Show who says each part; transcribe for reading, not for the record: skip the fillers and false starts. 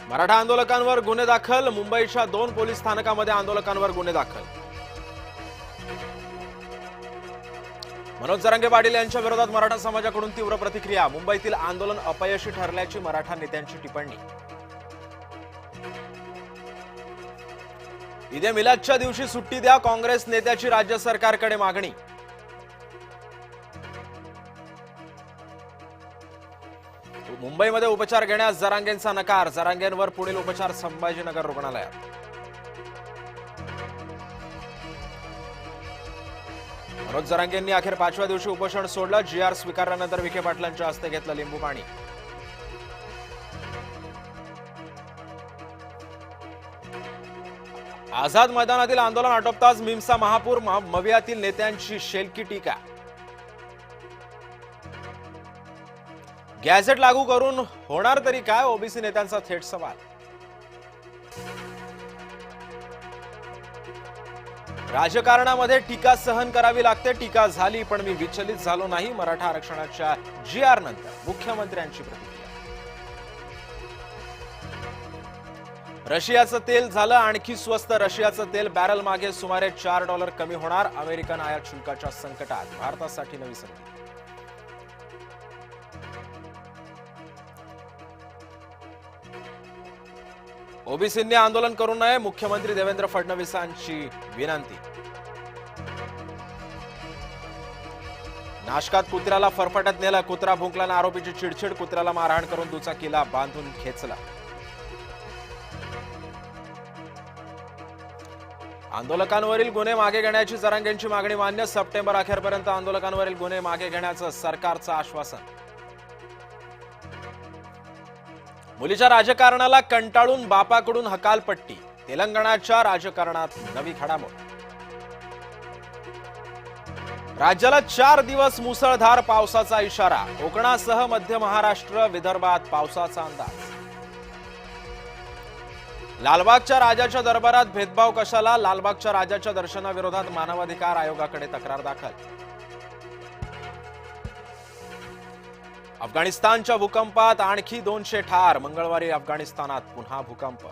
Speaker 1: मराठा आंदोलकांवर गुन्हे दाखल. मुंबईच्या 2 पोलीस स्थानकामध्ये आंदोलकांवर गुन्हे दाखल. मनोज जरांगे पाटील यांच्या विरोधात मराठा समाजाकडून तीव्र प्रतिक्रिया. मुंबईतील आंदोलन अपयशी ठरल्याची मराठा नेत्यांची टिप्पणी. ईद मिलादच्या दिवशी सुट्टी द्या, काँग्रेस नेत्याची राज्य सरकारकडे मागणी. मुंबईमध्ये उपचार घेण्यास जरांगेंचा नकार. जरांगेंवर पुढील उपचार संभाजीनगर रुग्णालयात. मनोज जरांगेंनी अखेर 5व्या दिवशी उपोषण सोडलं. GR स्वीकारल्यानंतर विखे पाटलांच्या हस्ते घेतलं लिंबू पाणी. आझाद मैदानातील आंदोलन आटोपताच मिमसा महापूर. मवियातील नेत्यांची शेलकी टीका. गॅझेट लागू करून होणार तरी काय, ओबीसी नेत्यांचा थेट सवाल. राजकारणामध्ये टीका सहन करावी लागते. टीका झाली पण मी विचलित झालो नाही. मराठा आरक्षणाच्या GR नंतर मुख्यमंत्र्यांची प्रतिक्रिया. रशियाचं तेल झालं आणखी स्वस्त. रशियाचं तेल बॅरल मागे सुमारे $4 कमी होणार. अमेरिकन आयात शुल्काच्या संकटात भारतासाठी नवी संधी. ओबीसींनी आंदोलन करू नये, मुख्यमंत्री देवेंद्र फडणवीसांची विनंती. नाशकात कुत्र्याला फरफटत नेलं. कुत्रा भुंकल्यानं आरोपीची चिडचिड. कुत्र्याला मारहाण करून दुचाकीला बांधून खेचला. आंदोलकांवरील गुन्हे मागे घेण्याची जरांगेंची मागणी मान्य. सप्टेंबर अखेरपर्यंत आंदोलकांवरील गुन्हे मागे घेण्याचं सरकारचं आश्वासन. मुलीच्या राजकारणाला कंटाळून बापाकडून हकालपट्टी. तेलंगणाच्या राजकारणात नवी घडामोड. राज्याला 4 दिवस मुसळधार पावसाचा इशारा. कोकणासह मध्य महाराष्ट्र, विदर्भात पावसाचा अंदाज. लालबागच्या राजाच्या दरबारात भेदभाव कशाला? लालबागच्या राजाच्या दर्शनाविरोधात मानवाधिकार आयोगाकडे तक्रार दाखल. अफगाणिस्तानच्या भूकंपात आणखी 200 ठार. मंगळवारी अफगाणिस्तानात पुन्हा भूकंप.